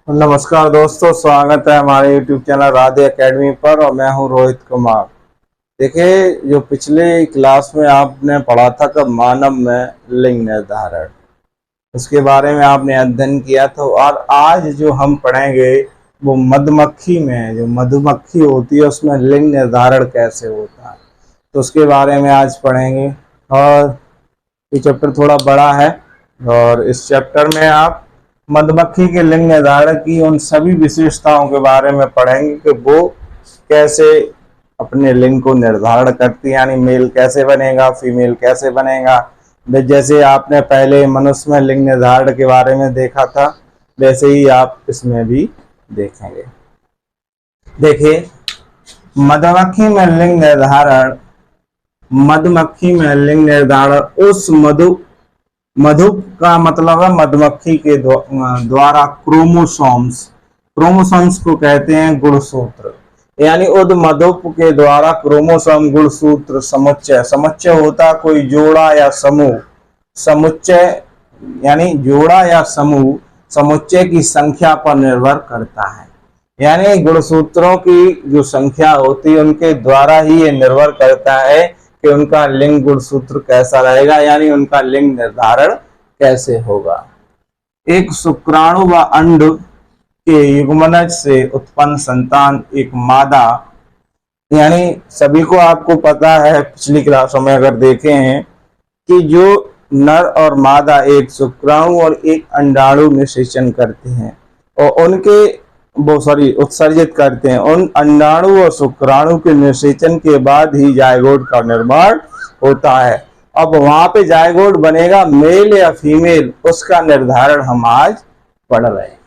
नमस्कार दोस्तों, स्वागत है हमारे YouTube चैनल राधे एकेडमी पर और मैं हूं रोहित कुमार। देखिए, जो पिछले क्लास में आपने पढ़ा था कि मानव में लिंग निर्धारण, उसके बारे में आपने अध्ययन किया था। और आज जो हम पढ़ेंगे वो मधुमक्खी में, जो मधुमक्खी होती है उसमें लिंग निर्धारण कैसे होता है, तो उसके बारे में आज पढ़ेंगे। और ये चैप्टर थोड़ा बड़ा है और इस चैप्टर में आप मधुमक्खी के लिंग निर्धारण की उन सभी विशेषताओं के बारे में पढ़ेंगे कि वो कैसे अपने लिंग को निर्धारण करती है, यानी मेल कैसे बनेगा, फीमेल कैसे बनेगा। जैसे आपने पहले मनुष्य में लिंग निर्धारण के बारे में देखा था, वैसे ही आप इसमें भी देखेंगे। देखिए, मधुमक्खी में लिंग निर्धारण, मधुमक्खी में लिंग निर्धारण उस मधु का मतलब है मधुमक्खी के द्वारा क्रोमोसोम्स को कहते हैं गुणसूत्र। यानी उद मधुप के द्वारा क्रोमोसोम गुणसूत्र समुच्चय होता कोई जोड़ा या समूह। समुच्चय यानी जोड़ा या समूह समुच्चय की संख्या पर निर्भर करता है। यानी गुणसूत्रों की जो संख्या होती है उनके द्वारा ही ये निर्भर करता है कि उनका लिंग गुणसूत्र कैसा रहेगा, यानी उनका लिंग निर्धारण कैसे होगा। एक शुक्राणु व अंड के युग्मनज से उत्पन्न संतान एक मादा, यानी सभी को आपको पता है, पिछली क्लासों में अगर देखे हैं कि जो नर और मादा एक शुक्राणु और एक अंडाणु निषेचन करते हैं और उनके उत्सर्जित करते हैं। उन अंडाणु और शुक्राणु के निषेचन के बाद ही जायगोट का निर्माण होता है। अब वहां पे जायगोट बनेगा मेल या फीमेल, उसका निर्धारण हम आज पढ़ रहे हैं।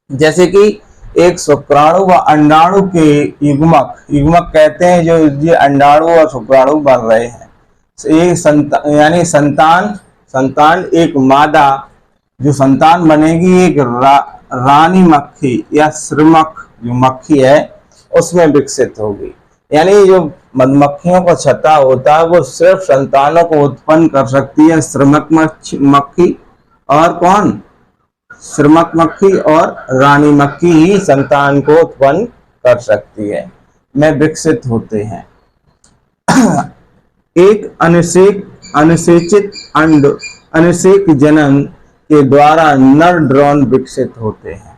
जैसे कि एक शुक्राणु व अंडाणु के युग्मक कहते हैं जो ये अंडाणु और शुक्राणु बन रहे हैं। यानी संतान एक मादा, जो संतान बनेगी एक रानी मक्खी या श्रमक जो मक्खी है उसमें विकसित होगी। यानी जो मधुमक्खियों का छत्ता होता है वो सिर्फ संतानों को उत्पन्न कर सकती है श्रमक मक्खी और कौन, श्रमक मक्खी और रानी मक्खी ही संतान को उत्पन्न कर सकती है, में विकसित होते हैं। एक अनिषेचित अंड अनिषेक जनन के द्वारा नर ड्रोन विकसित होते हैं।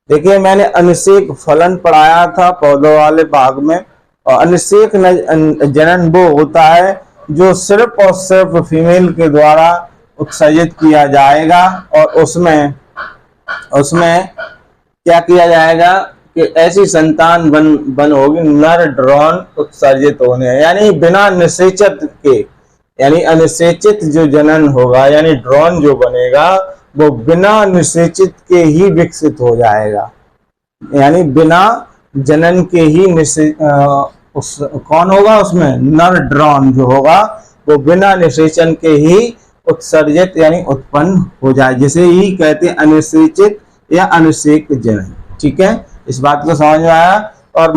देखिए, मैंने अनिषेक फलन पढ़ाया था पौधों वाले भाग में, और अनिषेक जनन वो होता है जो सिर्फ और सिर्फ फीमेल के द्वारा उत्सर्जित किया जाएगा और उसमें क्या किया जाएगा कि ऐसी संतान बन होगी नर ड्रोन उत्सर्जित होने, यानी बिना निषेचित के, यानी अनिषेचित जो जनन होगा, यानी ड्रोन जो बनेगा वो बिना निषेचित के ही विकसित हो जाएगा। यानी बिना जनन के ही कौन होगा उसमें, नर ड्रोन जो होगा वो बिना निषेचन के ही उत्सर्जित यानी उत्पन्न हो जाए, जिसे ही कहते हैं अनिषेचित या अनिषेक जनन। ठीक है, इस बात को समझ में आया। और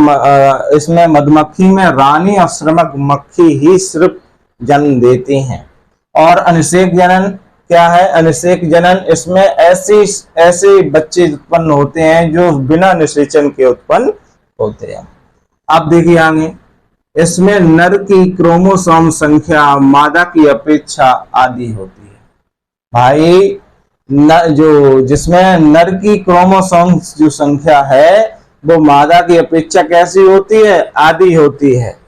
इसमें मधुमक्खी में रानी और श्रमक मक्खी ही सिर्फ जन्म देती हैं। और अनिषेक जनन क्या है, अनिषेक जनन इसमें ऐसे बच्चे उत्पन्न होते हैं जो बिना निषेचन के उत्पन्न होते हैं। अब देखिए आगे, इसमें नर की क्रोमोसोम संख्या मादा की अपेक्षा आधी होती है। भाई जिसमें नर की क्रोमोसोम जो संख्या है वो मादा की अपेक्षा कैसी होती है, आधी होती है।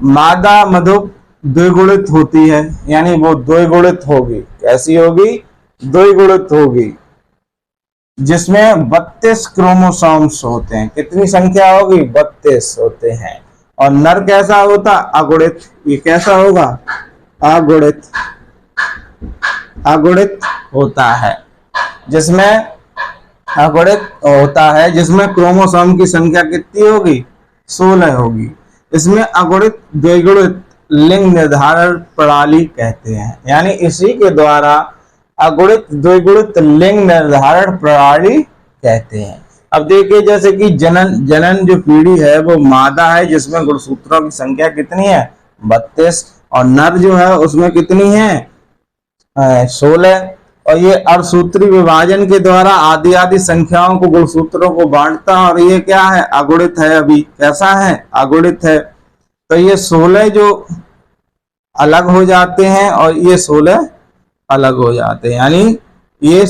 मादा मधुप द्विगुणित होती है, यानी वो द्विगुणित होगी। कैसी होगी, द्विगुणित होगी, जिसमें 32 क्रोमोसोम्स होते हैं। कितनी संख्या होगी, 32 होते हैं। और नर कैसा होता, अगुणित। ये कैसा होगा, अगुणित होता है, जिसमें अगुणित होता है, जिसमें क्रोमोसोम की संख्या कितनी होगी, 16 होगी। इसमें अगुणित द्विगुणित लिंग निर्धारण प्रणाली कहते हैं, यानी इसी के द्वारा अगुणित द्विगुणित लिंग निर्धारण प्रणाली कहते हैं। अब देखिए, जैसे कि जनन जो पीढ़ी है वो मादा है, जिसमें गुणसूत्रों की संख्या कितनी है, 32, और नर जो है उसमें कितनी है, 16। और ये अर्धसूत्री विभाजन के द्वारा आदि आदि संख्याओं को गुणसूत्रों को बांटता है। और ये क्या है, अगुणित है, अभी कैसा है, अगुणित है। तो ये 16 जो अलग हो जाते हैं और ये 16 अलग हो जाते हैं, यानी ये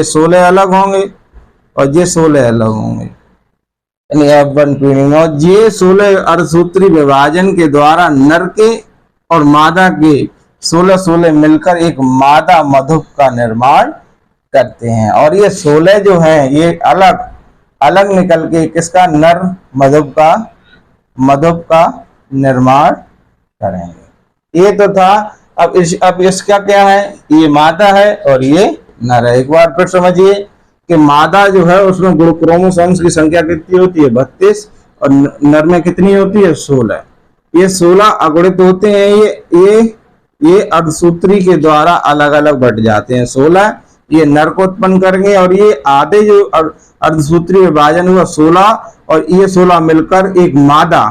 16 अलग होंगे और ये 16 अलग होंगे, यानी F1 ट्विनिंग। और ये 16 अर्धसूत्री विभाजन के द्वारा नर के और मादा के 16 मिलकर एक मादा मधुप का निर्माण करते हैं। और ये 16 जो हैं ये अलग अलग निकल के किसका, नर मधुप का निर्माण करेंगे। ये तो था। अब इसका क्या है, ये मादा है और ये नर है। एक बार फिर समझिए कि मादा जो है उसमें गुण क्रोमोसोम्स की संख्या कितनी होती है, 32, और नर में कितनी होती है, 16। ये 16 अगुणित होते हैं, ये अर्धसूत्री के द्वारा अलग अलग बट जाते हैं। 16 ये नर को उत्पन्न करेंगे और ये आधे जो अर्धसूत्री विभाजन हुआ 16 और ये 16 मिलकर एक मादा,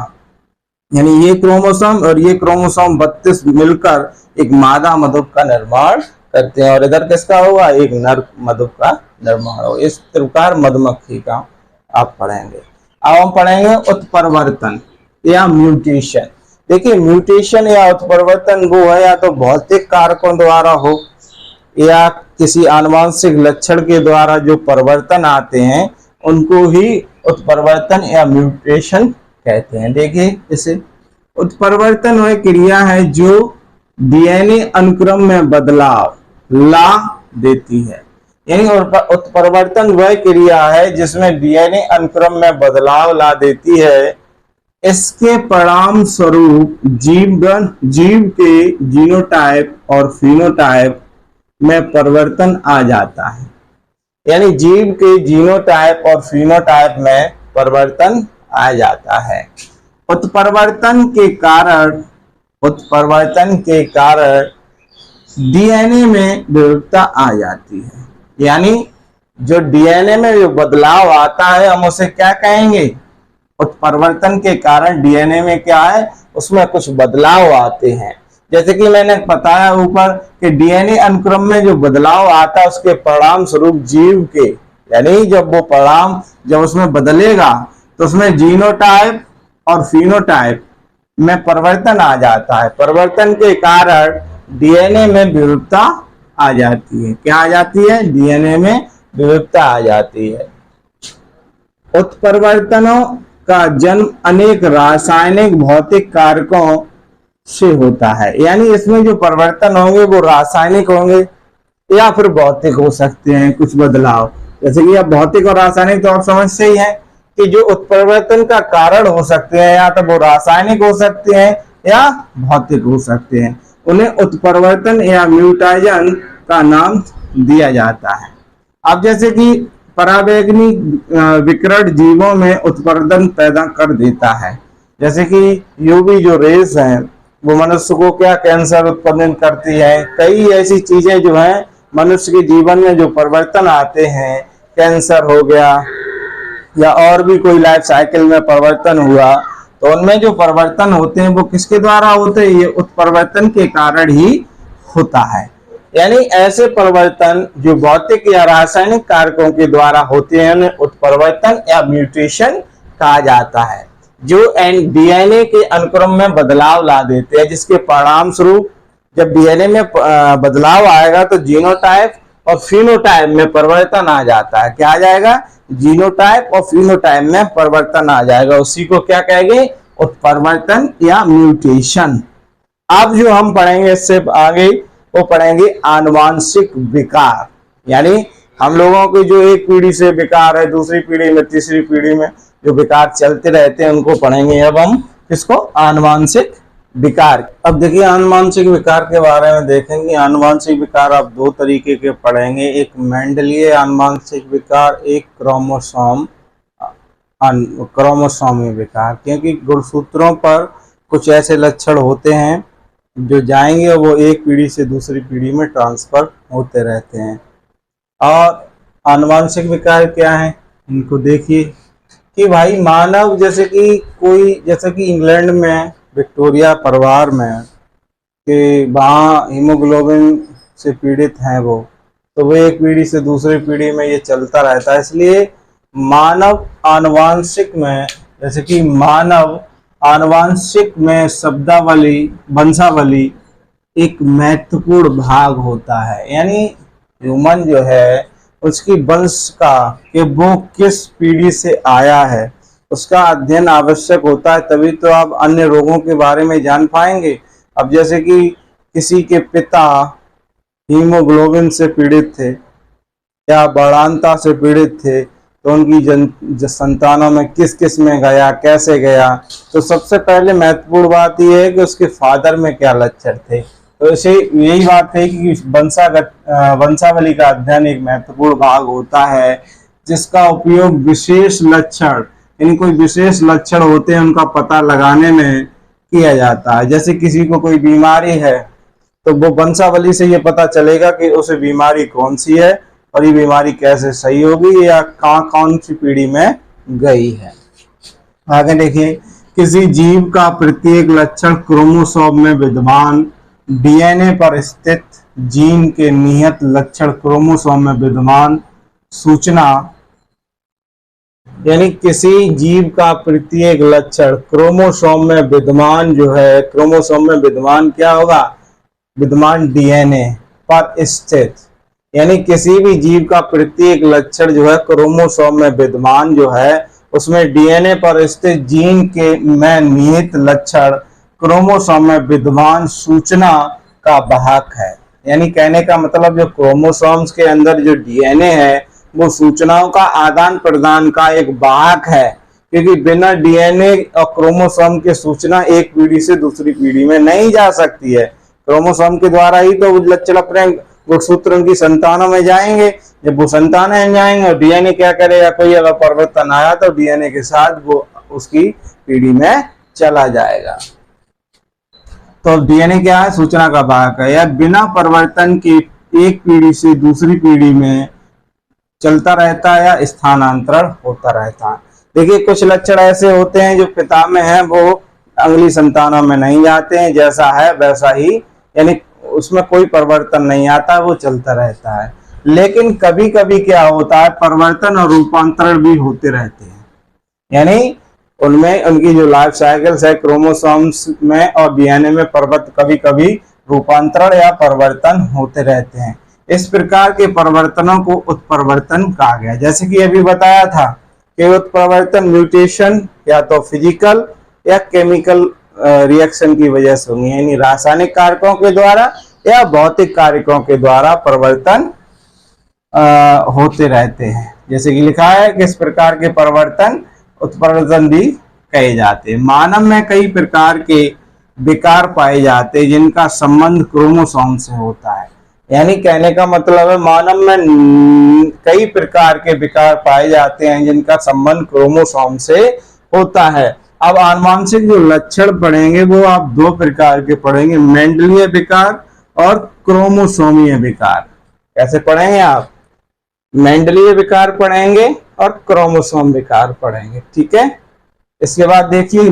यानी ये क्रोमोसोम और ये क्रोमोसोम 32 मिलकर एक मादा मधुप का निर्माण करते हैं। और इधर किसका होगा, एक नर मधुप का निर्माण हो। इस प्रकार मधुमक्खी का आप पढ़ेंगे। अब हम पढ़ेंगे उत्परिवर्तन या म्यूटेशन। देखिए म्यूटेशन या उत्परिवर्तन वो है या तो भौतिक कारकों द्वारा हो या किसी आनुवंशिक लक्षण के द्वारा जो परिवर्तन आते हैं उनको ही उत्परिवर्तन या म्यूटेशन कहते हैं। देखिए इसे उत्परिवर्तन वह क्रिया है जो डीएनए अनुक्रम में बदलाव ला देती है, यानी उत्परिवर्तन वह क्रिया है जिसमें डीएनए अनुक्रम में बदलाव ला देती है। इसके परिणाम स्वरूप जीव के जीनोटाइप और फिनोटाइप में परिवर्तन आ जाता है, यानी जीव के जीनोटाइप और फिनोटाइप में परिवर्तन आ जाता है। उत्परिवर्तन के कारण डीएनए में विविधता आ जाती है, यानी जो डीएनए में जो बदलाव आता है हम उसे क्या कहेंगे, उत्परिवर्तन के कारण डीएनए में क्या है, उसमें कुछ बदलाव आते हैं। जैसे कि मैंने बताया ऊपर कि डीएनए अनुक्रम में जो बदलाव आता है उसके परिणाम स्वरूप जीव के, यानी जब उसमें बदलेगा तो उसमें जीनोटाइप और फिनोटाइप में परिवर्तन आ जाता है। परिवर्तन के कारण डीएनए में विविधता आ जाती है। क्या आ जाती है, डीएनए में विविधता आ जाती है। उत्परिवर्तनों का जन्म अनेक रासायनिक भौतिक कारकों से होता है, यानी इसमें जो परिवर्तन होंगे वो रासायनिक होंगे या फिर भौतिक हो सकते हैं कुछ बदलाव। जैसे कि अब भौतिक और रासायनिक तो आप समझते ही हैं कि जो उत्परिवर्तन का कारण हो सकते हैं या तो वो रासायनिक हो सकते हैं या भौतिक हो सकते हैं, उन्हें उत्परिवर्तन या म्यूटाइजन का नाम दिया जाता है। अब जैसे कि पराबैंगनी विकिरण जीवों में उत्परिवर्तन पैदा कर देता है, जैसे कि यूवी जो रेस हैं वो मनुष्य को क्या कैंसर उत्पन्न करती है। कई ऐसी चीजें जो हैं मनुष्य के जीवन में जो परिवर्तन आते हैं, कैंसर हो गया या और भी कोई लाइफ साइकिल में परिवर्तन हुआ, तो उनमें जो परिवर्तन होते हैं वो किसके द्वारा होते हैं, ये उत्परिवर्तन के कारण ही होता है। यानी ऐसे परिवर्तन जो भौतिक या रासायनिक कारकों के द्वारा होते हैं उन्हें उत्परिवर्तन या म्यूटेशन कहा जाता है, जो डीएनए के अनुक्रम में बदलाव ला देते हैं, जिसके परिणाम स्वरूप जब डीएनए में बदलाव आएगा तो जीनोटाइप और फिनोटाइप में परिवर्तन आ जाता है। क्या आ जाएगा, जीनोटाइप और फिनोटाइप में परिवर्तन आ जाएगा। उसी को क्या कहेंगे, उत्परिवर्तन या म्यूटेशन। अब जो हम पढ़ेंगे इससे आगे वो पढ़ेंगे आनुवांशिक विकार, यानी हम लोगों की जो एक पीढ़ी से विकार है दूसरी पीढ़ी में तीसरी पीढ़ी में जो विकार चलते रहते हैं उनको पढ़ेंगे। अब हम किसको, आनुवांशिक विकार। अब देखिए आनुवांशिक विकार के बारे में देखेंगे। आनुवांशिक विकार आप दो तरीके के पढ़ेंगे, एक मेंडलीय आनुवांशिक विकार, एक क्रोमोसोमी विकार। क्योंकि गुणसूत्रों पर कुछ ऐसे लक्षण होते हैं जो जाएंगे वो एक पीढ़ी से दूसरी पीढ़ी में ट्रांसफर होते रहते हैं। और आनुवांशिक विकार क्या है, इनको देखिए कि भाई मानव जैसे कि इंग्लैंड में विक्टोरिया परिवार में कि वहाँ हीमोग्लोबिन से पीड़ित हैं वो एक पीढ़ी से दूसरी पीढ़ी में ये चलता रहता है। इसलिए मानव आनुवांशिक में, जैसे कि मानव आनुवांशिक में शब्दावली वंशावली एक महत्वपूर्ण भाग होता है। यानी ह्यूमन जो है उसकी वंश का कि वो किस पीढ़ी से आया है उसका अध्ययन आवश्यक होता है, तभी तो आप अन्य रोगों के बारे में जान पाएंगे। अब जैसे कि किसी के पिता हीमोग्लोबिन से पीड़ित थे या बढ़ानता से पीड़ित थे, तो उनकी संतानों में किस किस में गया, कैसे गया, तो सबसे पहले महत्वपूर्ण बात यह है कि उसके फादर में क्या लक्षण थे। तो इसे यही बात है कि वंशावली का अध्ययन एक महत्वपूर्ण भाग होता है, जिसका उपयोग विशेष लक्षण, यानी कोई विशेष लक्षण होते हैं उनका पता लगाने में किया जाता है। जैसे किसी को कोई बीमारी है तो वो वंशावली से ये पता चलेगा कि उसे बीमारी कौन सी है और ये बीमारी कैसे सही होगी या कौन सी पीढ़ी में गई है। आगे देखिए, किसी जीव का प्रत्येक लक्षण क्रोमोसोम में विद्यमान डीएनए पर स्थित जीन के निहित लक्षण क्रोमोसोम में विद्यमान सूचना, यानी किसी जीव का प्रत्येक लक्षण क्रोमोसोम में विद्यमान जो है, क्रोमोसोम में विद्यमान क्या होगा, विद्यमान डीएनए पर स्थित, यानी किसी भी जीव का प्रत्येक लक्षण जो है क्रोमोसोम में विद्यमान जो है उसमें डीएनए पर स्थित जीन के में निहित लक्षण क्रोमोसोम में विद्यमान सूचना का वाहक है। यानी कहने का मतलब जो क्रोमोसोम्स के अंदर जो डीएनए है वो सूचनाओं का आदान प्रदान का एक वाहक है, क्योंकि बिना डीएनए और क्रोमोसोम के सूचना एक पीढ़ी से दूसरी पीढ़ी में नहीं जा सकती है। क्रोमोसोम के द्वारा ही तो लक्षण अपने गुणसूत्र उनकी संतानों में जाएंगे। जब वो संतानें जाएंगे और डीएनए क्या करेगा, कोई अगर परिवर्तन आया तो डीएनए के साथ वो उसकी पीढ़ी में चला जाएगा। तो डीएनए क्या है, सूचना का वाहक है। या बिना परिवर्तन के एक पीढ़ी से दूसरी पीढ़ी में चलता रहता है या स्थानांतरण होता रहता है। देखिए, कुछ लक्षण ऐसे होते हैं जो पिता में है वो अगली संतानों में नहीं जाते हैं, जैसा है वैसा ही, यानी उसमें कोई परिवर्तन नहीं आता, वो चलता रहता है। लेकिन कभी कभी क्या होता है, परिवर्तन और रूपांतरण भी होते रहते हैं। यानी उनमें उनकी जो लाइफ साइकिल्स है क्रोमोसोम्स में और डीएनए में कभी कभी रूपांतरण या परिवर्तन होते रहते हैं। इस प्रकार के परिवर्तनों को उत्परिवर्तन कहा गया। जैसे कि अभी बताया था कि उत्परिवर्तन म्यूटेशन या तो फिजिकल या केमिकल रिएक्शन की वजह से होंगे, यानी रासायनिक कारकों के द्वारा या भौतिक कारकों के द्वारा परिवर्तन होते रहते हैं। जैसे कि लिखा है कि इस प्रकार के परिवर्तन उत्परिवर्तन भी कहे जाते हैं। मानव में कई प्रकार के विकार पाए जाते हैं जिनका संबंध क्रोमोसोम से होता है। यानी कहने का मतलब है मानव में कई प्रकार के विकार पाए जाते हैं जिनका संबंध क्रोमोसोम से होता है। अब आनुवांशिक जो लक्षण पढ़ेंगे वो आप दो प्रकार के पढ़ेंगे, मेंडलीय विकार और क्रोमोसोमीय विकार। कैसे पढ़ेंगे आप, मेंडलीय विकार पढ़ेंगे और क्रोमोसोम विकार पढ़ेंगे, ठीक है। इसके बाद देखिए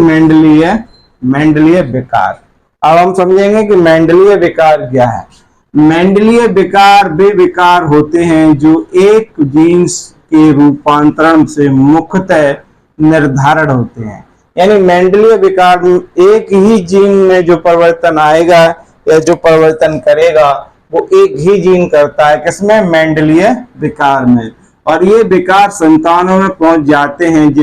मेंडलीय विकार। अब हम समझेंगे कि मेंडलीय विकार क्या है। मेंडलीय विकार वे विकार होते हैं जो एक जीन के रूपांतरण से मुख्यतः निर्धारण होते हैं। यानी मेंडलीय विकार एक ही जीन में जो परिवर्तन आएगा या जो परिवर्तन करेगा वो एक ही जीन करता है, किसमें, मेंडलीय विकार में। और ये विकार संतानों में पहुंच जाते हैं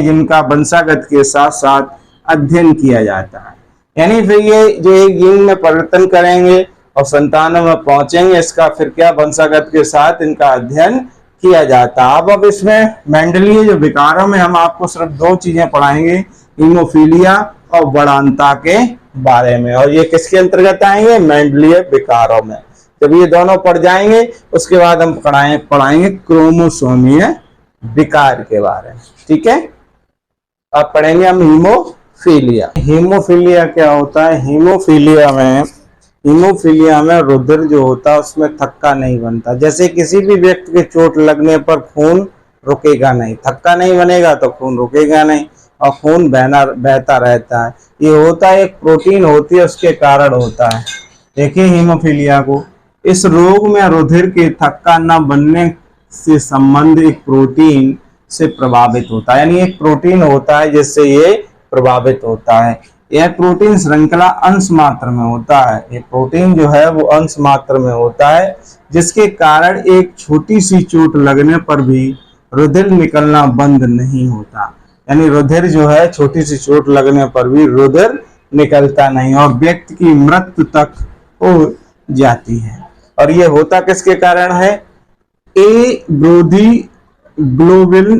जिनका वंशागत के साथ साथ अध्ययन किया जाता है। यानी फिर ये जो एक जीन में परिवर्तन करेंगे और संतानों में पहुंचेंगे, इसका फिर क्या, वंशागत के साथ इनका अध्ययन किया जाता है। अब इसमें मेंडलीय जो विकारों में हम आपको सिर्फ दो चीजें पढ़ाएंगे, हीमोफीलिया और बढ़ानता के बारे में, और ये किसके अंतर्गत आएंगे, मेंडलीय विकारों में। जब ये दोनों पढ़ जाएंगे उसके बाद हम पढ़ाएंगे क्रोमोसोमीय विकार के बारे में, ठीक है। अब पढ़ेंगे हम हीमोफीलिया। हीमोफीलिया क्या होता है, हीमोफीलिया में रुधिर जो होता है उसमें थक्का नहीं बनता। जैसे किसी भी व्यक्ति के चोट लगने पर खून रुकेगा नहीं, थक्का नहीं बनेगा तो खून रुकेगा नहीं। और खून बहता रहता है। ये होता है, एक प्रोटीन होती है उसके कारण होता है। देखिए हीमोफीलिया को, इस रोग में रुधिर के थक्का न बनने से संबंध एक प्रोटीन से प्रभावित होता है, यानी एक प्रोटीन होता है जिससे ये प्रभावित होता है। यह प्रोटीन श्रृंखला अंश मात्र में होता है, ये प्रोटीन जो है वो अंश मात्र में होता है, जिसके कारण एक छोटी सी चोट लगने पर भी रुधिर निकलना बंद नहीं होता। यानी रुधिर जो है छोटी सी चोट लगने पर भी रुधिर निकलता नहीं और व्यक्ति की मृत्यु तक हो जाती है। और ये होता किसके कारण है? ए विरोधी ग्लोबुलिन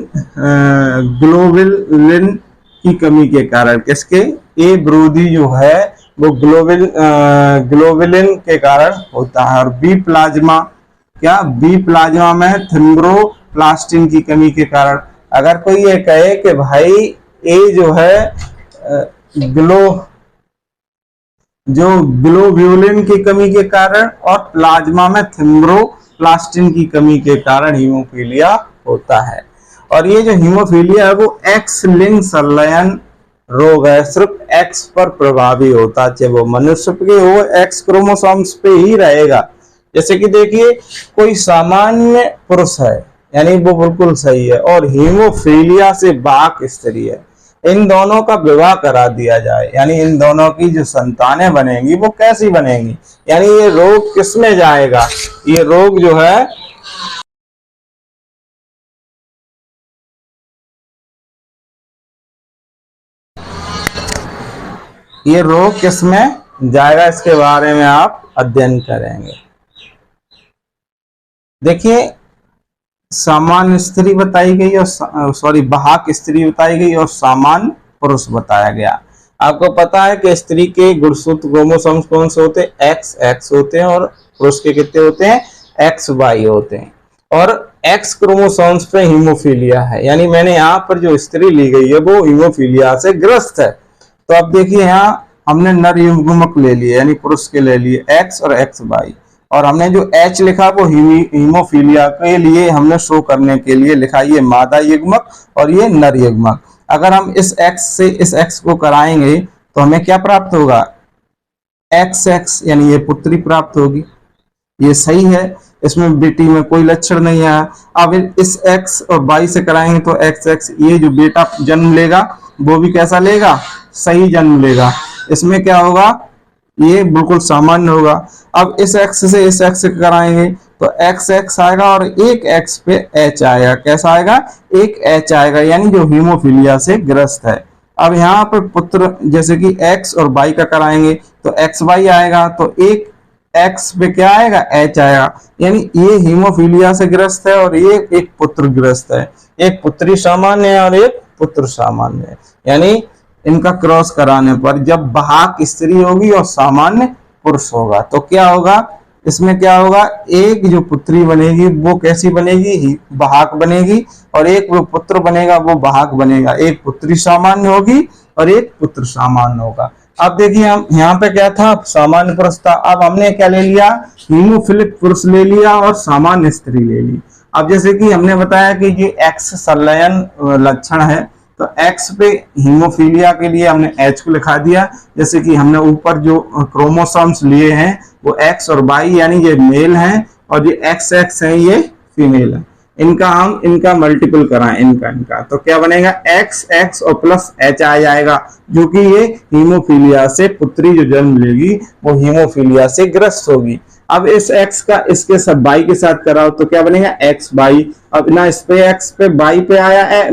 की कमी के कारण। किसके? ए विरोधी जो है वो ग्लोबुलिन के कारण होता है। और बी प्लाज्मा, क्या? बी प्लाज्मा में थ्रोम्बोप्लास्टिन की कमी के कारण। अगर कोई ये कहे कि भाई ए जो है ग्लोब्यूलिन की कमी के कारण और प्लाज्मा में थ्रोम्बोप्लास्टिन की कमी के कारण हीमोफीलिया होता है। और ये जो हीमोफीलिया है वो एक्स लिंक संलयन रोग है, सिर्फ एक्स पर प्रभावी होता है, चाहे वो मनुष्य के हो, एक्स क्रोमोसोम्स पे ही रहेगा। जैसे कि देखिए कोई सामान्य पुरुष है, यानी वो बिल्कुल सही है, और हीमोफीलिया से बाक स्त्री है, इन दोनों का विवाह करा दिया जाए, यानी इन दोनों की जो संतानें बनेंगी वो कैसी बनेंगी? यानी ये रोग किसमें जाएगा? ये रोग जो है ये रोग किसमें जाएगा, इसके बारे में आप अध्ययन करेंगे। देखिए सामान्य स्त्री बताई गई और बाहक स्त्री बताई गई और सामान्य पुरुष बताया गया। आपको पता है कि स्त्री के गुणसूत्र क्रोमोसोम्स कौन से होते हैं? एक्स एक्स होते हैं, और पुरुष के कितने होते हैं? एक्स वाई होते हैं। और एक्स क्रोमोसोम्स पे हीमोफीलिया है, यानी मैंने यहाँ पर जो स्त्री ली गई है वो हीमोफीलिया से ग्रस्त है। तो अब देखिए यहाँ हमने नर युग्मक ले लिए, यानी पुरुष के ले लिए एक्स और एक्स वाई, और हमने जो H लिखा वो हीमोफीलिया के लिए हमने शो करने के लिए लिखा, ये मादा युग्मक और ये नर युग्मक। अगर हम इस X से इस X को कराएंगे तो हमें क्या प्राप्त होगा? XX, यानी ये पुत्री प्राप्त होगी। ये सही है, इसमें बेटी में कोई लक्षण नहीं है। अब इस X और Y से कराएंगे तो XX, ये जो बेटा जन्म लेगा वो भी कैसा लेगा? सही जन्म लेगा। इसमें क्या होगा? ये बिल्कुल सामान्य होगा। अब इस X से इस X से कराएंगे तो XX आएगा और एक X पे H आएगा। कैसा आएगा? एक H आएगा, यानी जो हीमोफीलिया से ग्रस्त है। अब यहाँ पर पुत्र जैसे कि X और Y का कराएंगे तो XY आएगा, तो एक X पे क्या आएगा? H आएगा, यानी ये हीमोफीलिया से ग्रस्त है और ये एक पुत्र ग्रस्त है। एक पुत्री सामान्य है और एक पुत्र सामान्य है, यानी इनका क्रॉस कराने पर जब बाहक स्त्री होगी और सामान्य पुरुष होगा तो क्या होगा? इसमें क्या होगा? एक जो पुत्री बनेगी वो कैसी बनेगी? बाहक बनेगी, और एक वो पुत्र बनेगा वो बाहक बनेगा। एक पुत्री सामान्य होगी और एक पुत्र सामान्य होगा। अब देखिए हम यहाँ पे क्या था? सामान्य पुरुष था। अब हमने क्या ले लिया? हीमोफिलिक पुरुष ले लिया और सामान्य स्त्री ले ली। अब जैसे कि हमने बताया कि ये एक्स संलयन लक्षण है, तो X पे हीमोफीलिया के लिए हमने H को लिखा दिया। जैसे कि हमने ऊपर जो क्रोमोसोम्स लिए हैं वो X और Y, यानी ये मेल हैं, और ये XX है, ये फीमेल है। इनका मल्टीपल कराएं, इनका तो क्या बनेगा? XX और प्लस H आ जाएगा, जो कि ये हीमोफीलिया से पुत्री जो जन्म लेगी वो हीमोफीलिया से ग्रस्त होगी। अब इस X का इसके सब Y के साथ कराओ तो क्या बनेगा? XY। अब ना इस पे X पे Y पे आया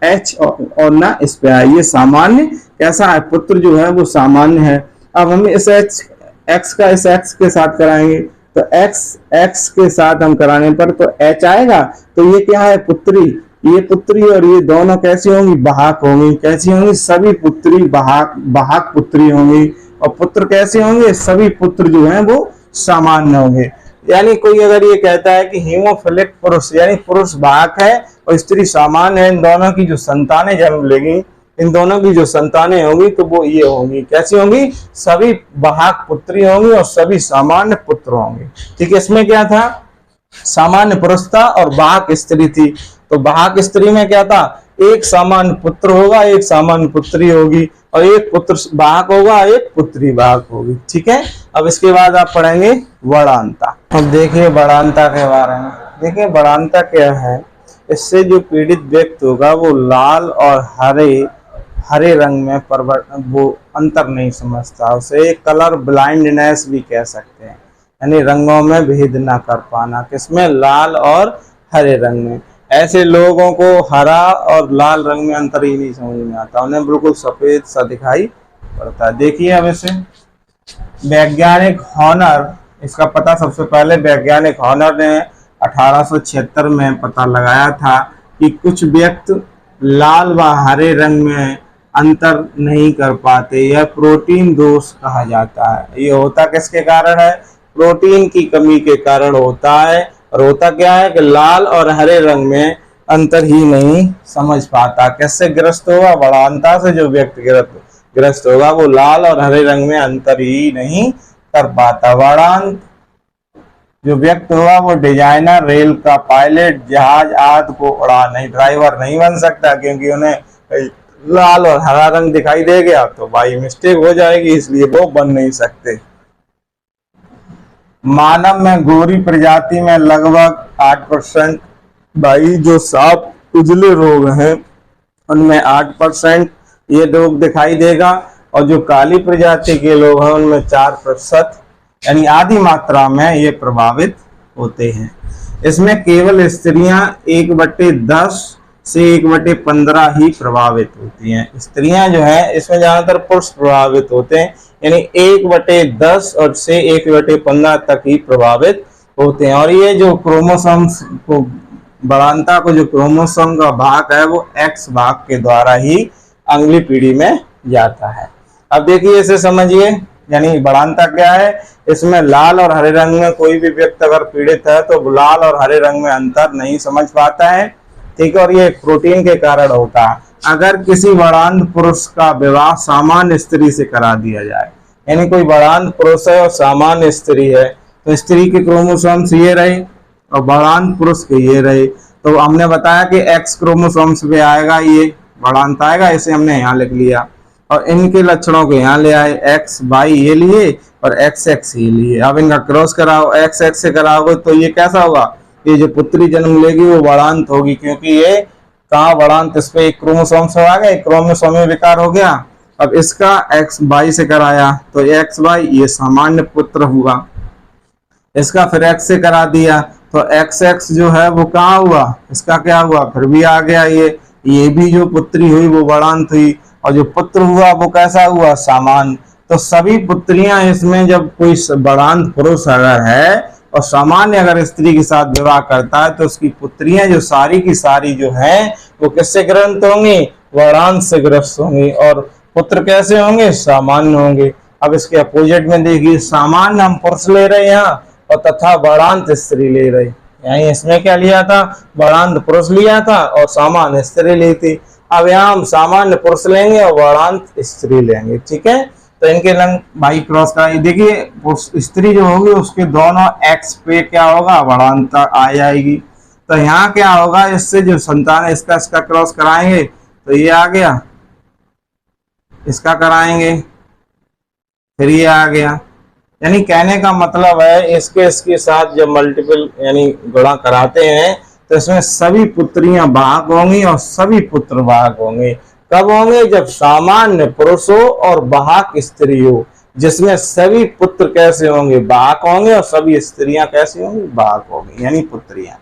H और ना इस पे आया, ये सामान्य कैसा है? पुत्र जो है वो सामान्य है। अब हम इस X का इस X के साथ कराएंगे तो X के साथ हम कराने पर तो H आएगा, तो ये क्या है? पुत्री। ये पुत्री और ये दोनों कैसी होंगी? बाहक होंगी। कैसी होंगी? सभी पुत्री बाहक पुत्री होंगी। और पुत्र कैसे होंगे? सभी पुत्र जो हैं वो सामान्य होंगे। यानी कोई अगर ये कहता है कि हीमोफिलिक पुरुष यानी पुरुष बाहक है और स्त्री सामान्य है, इन दोनों की जो संतानें जन्म लेंगी, इन दोनों की जो संतानें होंगी तो वो ये होंगी, कैसी होंगी? सभी बाहक पुत्री होंगी और सभी सामान्य पुत्र होंगे। ठीक है, इसमें क्या था? सामान्य पुरुष था और बाहक स्त्री थी। तो बाहक स्त्री में क्या था? एक सामान्य पुत्र होगा, एक सामान्य पुत्री होगी, और एक पुत्र वाहक होगा, एक पुत्री वाहक होगी। ठीक है, अब इसके बाद आप पढ़ेंगे वर्णांता। अब देखिए वर्णांता के बारे में। देखिए वर्णांता क्या है, इससे जो पीड़ित व्यक्ति होगा वो लाल और हरे रंग में वो अंतर नहीं समझता, उसे कलर ब्लाइंडनेस भी कह सकते हैं, यानी रंगों में भेद ना कर पाना, किसमें, लाल और हरे रंग में। ऐसे लोगों को हरा और लाल रंग में अंतर ही नहीं समझ में आता, उन्हें बिल्कुल सफेद सा दिखाई पड़ता है। देखिए अब इसे वैज्ञानिक हॉनर, इसका पता सबसे पहले वैज्ञानिक हॉनर ने 1876 में पता लगाया था कि कुछ व्यक्ति लाल व हरे रंग में अंतर नहीं कर पाते, यह प्रोटीन दोष कहा जाता है। ये होता किसके कारण है, प्रोटीन की कमी के कारण होता है। और होता क्या है कि लाल और हरे रंग में अंतर ही नहीं समझ पाता। कैसे ग्रस्त होगा, वर्णांता से जो व्यक्ति ग्रस्त होगा वो लाल और हरे रंग में अंतर ही नहीं कर पाता। वर्णांत जो व्यक्ति होगा वो डिजाइनर, रेल का पायलट, जहाज आदि को ड्राइवर नहीं बन सकता, क्योंकि उन्हें लाल और हरा रंग दिखाई दे गया तो भाई मिस्टेक हो जाएगी, इसलिए वो बन नहीं सकते। मानव में गोरी प्रजाति में लगभग 8%, भाई जो साफ उजले रोग हैं उनमें 8% ये रोग दिखाई देगा, और जो काली प्रजाति के लोग हैं उनमें 4%, यानी आधी मात्रा में ये प्रभावित होते हैं। इसमें केवल स्त्रियां 1/10 से 1/15 ही प्रभावित होती हैं। स्त्रियां जो है इसमें ज्यादातर पुरुष प्रभावित होते हैं, यानी 1/10 और से 1/15 तक ही प्रभावित होते हैं। और ये जो क्रोमोसोम्स को, वर्णांता को जो क्रोमोसोम का भाग है वो एक्स भाग के द्वारा ही अगली पीढ़ी में जाता है। अब देखिए इसे समझिए, यानी वर्णांता क्या है, इसमें लाल और हरे रंग में कोई भी व्यक्ति अगर पीड़ित है तो लाल और हरे रंग में अंतर नहीं समझ पाता है। ठीक है, और ये प्रोटीन के कारण होता है। अगर किसी वर्णांत पुरुष का विवाह सामान्य स्त्री से करा दिया जाए, यानी कोई वर्णांत पुरुष है और सामान्य स्त्री है, तो स्त्री के क्रोमोसोम्स ये रहे और वर्णांत पुरुष के ये रहे, तो हमने बताया कि एक्स क्रोमोसोम्स पे आएगा, ये वर्णांत आएगा, इसे हमने यहाँ लिख लिया। और इनके लक्षणों को यहाँ ले आए, एक्स वाई ये लिए और एक्स एक्स ये लिए। अब इनका क्रॉस कराओ, एक्स एक्स से कराओगे तो ये कैसा होगा, ये जो पुत्री जन्म लेगी वो वर्णांत होगी, क्योंकि ये कहाँ वर्णांत, इस पे एक क्रोमोसोम से आ गया, क्रोमोसोम में विकार हो गया। अब इसका एक्स वाई से कराया तो एक्स वाई ये सामान्य पुत्र हुआ, इसका फिर एक्स से करा दिया तो एक्स एक्स जो है वो कहाँ हुआ, इसका क्या हुआ, फिर भी आ गया ये भी जो पुत्री हुई वो वर्णांत हुई, और जो पुत्र हुआ वो कैसा हुआ, सामान्य। तो सभी पुत्रियां इसमें, जब कोई वर्णांत पुरुष अगर है और सामान्य अगर स्त्री के साथ विवाह करता है तो उसकी पुत्रियां जो सारी की सारी जो हैं वो किससे ग्रस्त होंगी, वर्णांत से ग्रस्त होंगी, और पुत्र कैसे होंगे, सामान्य होंगे। अब इसके अपोजिट में देखिए, सामान्य हम पुरुष ले रहे हैं यहाँ और तथा वर्णांत स्त्री ले रहे, यानी इसमें क्या लिया था, वर्णांत पुरुष लिया था और सामान्य स्त्री ली थी। अब यहाँ हम सामान्य पुरुष लेंगे और वर्णांत स्त्री लेंगे। ठीक है, तो इनके रंग भाई क्रॉस का देखिए, स्त्री जो होगी उसके दोनों एक्स पे क्या होगा, वर्णांत आ जाएगी। तो यहाँ क्या होगा, इससे जो संतान है इसका क्रॉस कराएंगे तो ये आ गया, इसका कराएंगे फिर ये आ गया। यानी कहने का मतलब है इसके साथ जब मल्टीपल यानी गुणा कराते हैं तो इसमें सभी पुत्रियां वाहक होंगी और सभी पुत्र वाहक होंगे। कब होंगे, जब सामान्य पुरुष हो और वाहक स्त्री हो, जिसमें सभी पुत्र कैसे होंगे, वाहक होंगे, और सभी स्त्रियां कैसी होंगी, वाहक होंगी, यानी पुत्रियां।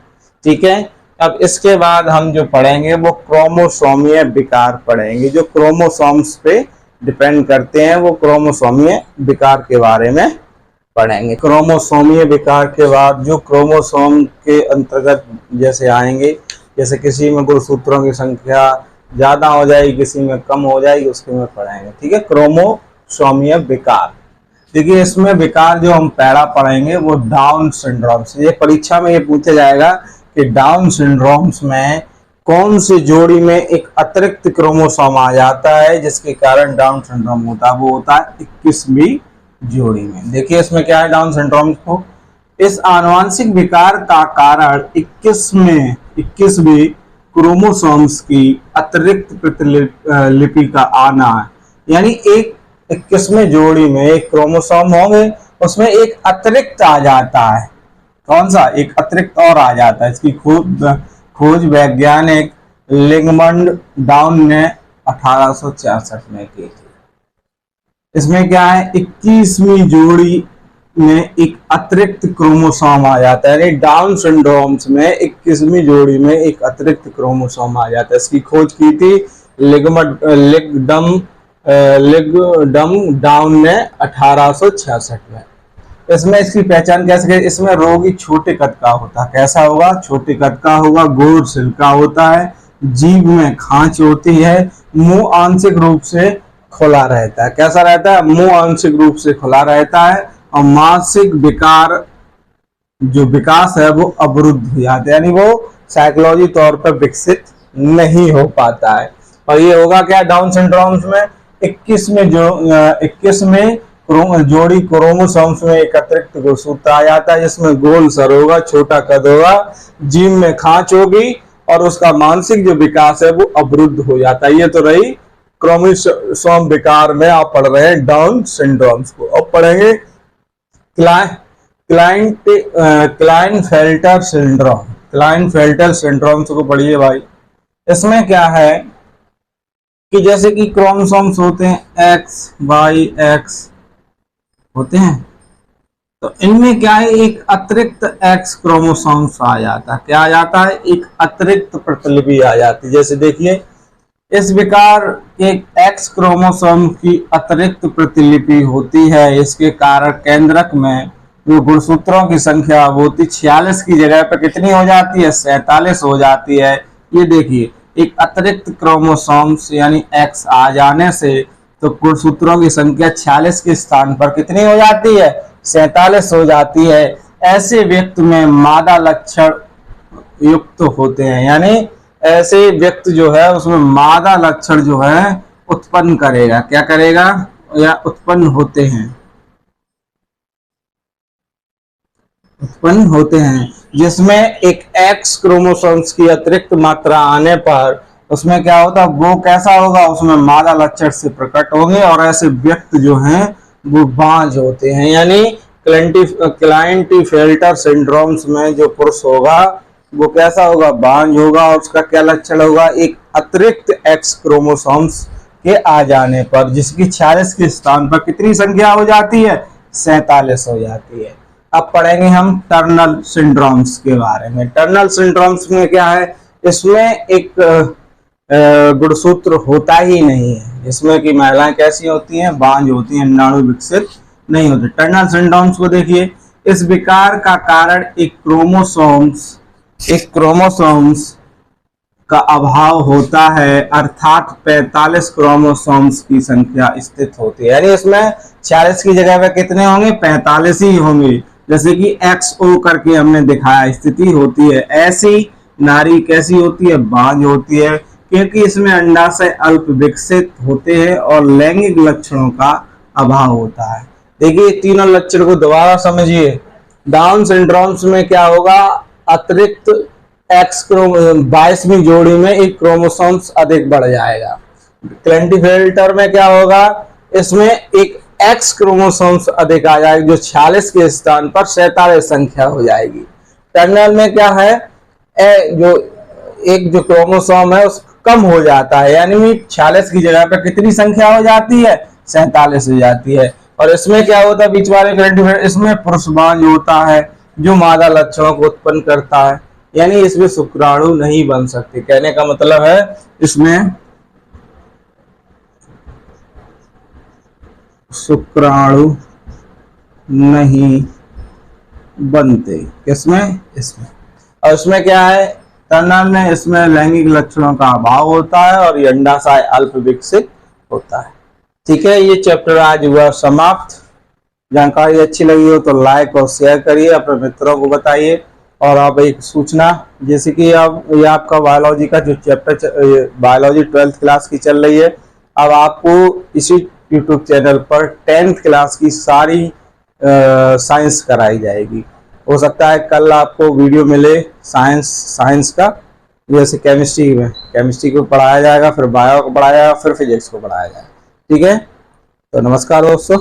ठीक है, अब इसके बाद हम जो पढ़ेंगे वो क्रोमोसोमीय विकार पढ़ेंगे, जो क्रोमोसोम्स पे डिपेंड करते हैं, वो क्रोमोसोमीय विकार के बारे में पढ़ेंगे। क्रोमोसोमीय विकार के बाद जो क्रोमोसोम के अंतर्गत जैसे आएंगे, जैसे किसी में गुणसूत्रों की संख्या ज्यादा हो जाएगी, किसी में कम हो जाएगी, उसके में पढ़ेंगे। ठीक है, क्रोमोसोमीय विकार। देखिए इसमें विकार जो हम पहला पढ़ेंगे वो डाउन सिंड्रोम्स। ये परीक्षा में ये पूछा जाएगा कि डाउन सिंड्रोम्स में कौन सी जोड़ी में एक अतिरिक्त क्रोमोसोम आ जाता है जिसके कारण डाउन सिंड्रोम होता है, वो होता है 21वीं जोड़ी में। देखिए इसमें क्या है, डाउन सिंड्रोम को, इस आनुवंशिक विकार का कारण 21वीं क्रोमोसोम्स की अतिरिक्त प्रतिलिपि का आना है। यानी एक 21वें जोड़ी में एक क्रोमोसोम होंगे, उसमें एक अतिरिक्त आ जाता है। कौन सा? एक अतिरिक्त और आ जाता है। इसकी खोज वैज्ञानिक लिगमंड डाउन ने 1866 में की थी। इसमें क्या है, 21वीं जोड़ी में एक अतिरिक्त क्रोमोसोम आ जाता है। यानी डाउन सिंड्रोम्स में 21वीं जोड़ी में एक अतिरिक्त क्रोमोसोम आ जाता है। इसकी खोज की थी लिगडम डाउन ने 1866 में। इसमें इसकी पहचान कैसे करें? इसमें रोगी छोटे कद का होता है। कैसा होगा? छोटे कद का होगा, गोल सिल्का होता है, जीभ में खांच होती है, मुंह आंशिक रूप से खुला रहता है। कैसा रहता है? मुंह आंशिक रूप से खुला रहता है और मानसिक विकार जो विकास है वो अवरुद्ध हो जाता है, यानी वो साइकोलॉजी तौर पर विकसित नहीं हो पाता है। और ये होगा क्या डाउन सिंड्रोम्स में? 21 में जोड़ी क्रोमोसोम्स में एक अतिरिक्त गुणसूत्र आ जाता है, जिसमें गोल सर होगा, छोटा कद होगा, जीभ में खांच होगी और उसका मानसिक जो विकास है वो अवरुद्ध हो जाता है। ये तो रही क्रोमोसोम विकार में आप पढ़ रहे हैं डाउन सिंड्रोम्स को। अब पढ़ेंगे क्लाइनफेल्टर सिंड्रोम। क्लाइनफेल्टर सिंड्रोम को पढ़िए भाई। इसमें क्या है कि जैसे कि क्रोमोसोम्स होते हैं एक्स वाई एक्स होते हैं, तो इनमें क्या है, एक अतिरिक्त एक्स क्रोमोसोम्स आ जाता है। क्या आ जाता है? एक अतिरिक्त प्रतिलिपि आ जाती है। जैसे देखिए, इस विकार के एक्स क्रोमोसोम की अतिरिक्त प्रतिलिपि होती है। इसके कारण केंद्रक में जो गुणसूत्रों की संख्या होती 46 की जगह पर कितनी हो जाती है? 47 हो जाती है। ये देखिए, एक अतिरिक्त क्रोमोसोम्स यानी एक्स आ जाने से तो गुणसूत्रों की संख्या 46 के स्थान पर कितनी हो जाती है? 47 हो जाती है। ऐसे व्यक्ति में मादा लक्षण युक्त होते हैं, यानी ऐसे व्यक्ति जो है उसमें मादा लक्षण जो है उत्पन्न करेगा। क्या करेगा? या उत्पन्न होते हैं, उत्पन्न होते हैं, जिसमें एक एक्स क्रोमोसोम्स की अतिरिक्त मात्रा आने पर उसमें क्या होता है? वो कैसा होगा? उसमें मादा लक्षण से प्रकट होंगे और ऐसे व्यक्ति जो हैं वो बांझ होते हैं। यानी क्लाइनफेल्टर सिंड्रोम्स में जो पुरुष होगा वो कैसा होगा? बांझ होगा। और उसका क्या लक्षण होगा? एक अतिरिक्त एक्स क्रोमोसोम्स के आ जाने पर, जिसकी 46 के स्थान पर कितनी संख्या हो जाती है? 47 हो जाती है। अब पढ़ेंगे हम टर्नल सिंड्रोम्स के बारे में। टर्नल सिंड्रोम्स में क्या है? इसमें एक गुणसूत्र होता ही नहीं है। इसमें की महिलाएं कैसी होती हैं? बांझ होती हैं, नाड़ु विकसित नहीं होते। टर्नल सिंड्रोम्स को देखिए, इस विकार का कारण एक क्रोमोसोम्स का अभाव होता है, अर्थात 45 क्रोमोसोम्स की संख्या स्थित होती है। यानी इसमें 46 की जगह पे कितने होंगे? 45 ही होंगे। जैसे कि XO करके हमने दिखाया, स्थिति होती है ऐसी। नारी कैसी होती है? बांझ होती है, क्योंकि इसमें अंडाशय अल्प विकसित होते हैं और लैंगिक लक्षणों का अभाव होता है। देखिए, तीनों लक्षण को दोबारा समझिए। डाउन सिंड्रोम्स में क्या होगा? अतिरिक्त एक्स 22वीं जोड़ी में एक क्रोमोसोम्स अधिक बढ़ जाएगा। क्लाइनफेल्टर में क्या होगा? इसमें एक एक्स क्रोमोसोम्स अधिक आ जाएगी, जो 46 के स्थान पर 47 संख्या हो जाएगी। टर्नल में क्या है? जो क्रोमोसोम है उस कम हो जाता है, यानी 46 की जगह पर कितनी संख्या हो जाती है? 47 हो जाती है। और इसमें क्या होता है? बीच वाले क्लाइनफेल्टर, इसमें पुरुष बांझ होता है, जो मादा लक्षणों को उत्पन्न करता है। यानी इसमें शुक्राणु नहीं बन सकते। कहने का मतलब है इसमें शुक्राणु नहीं बनते। किसमें? इसमें। और इसमें क्या है? टर्नल में इसमें लैंगिक लक्षणों का अभाव होता है और ये अंडाशय अल्प विकसित होता है। ठीक है, ये चैप्टर आज हुआ समाप्त। जानकारी अच्छी लगी हो तो लाइक और शेयर करिए, अपने मित्रों को बताइए। और अब एक सूचना, जैसे कि अब ये आपका बायोलॉजी का जो चैप्टर, बायोलॉजी 12th क्लास की चल रही है, अब आपको इसी यूट्यूब चैनल पर 10th क्लास की सारी साइंस कराई जाएगी। हो सकता है कल आपको वीडियो मिले साइंस का, जैसे केमिस्ट्री को पढ़ाया जाएगा, फिर बायो को पढ़ाया जाएगा, फिर फिजिक्स को पढ़ाया जाएगा। ठीक है, तो नमस्कार दोस्तों।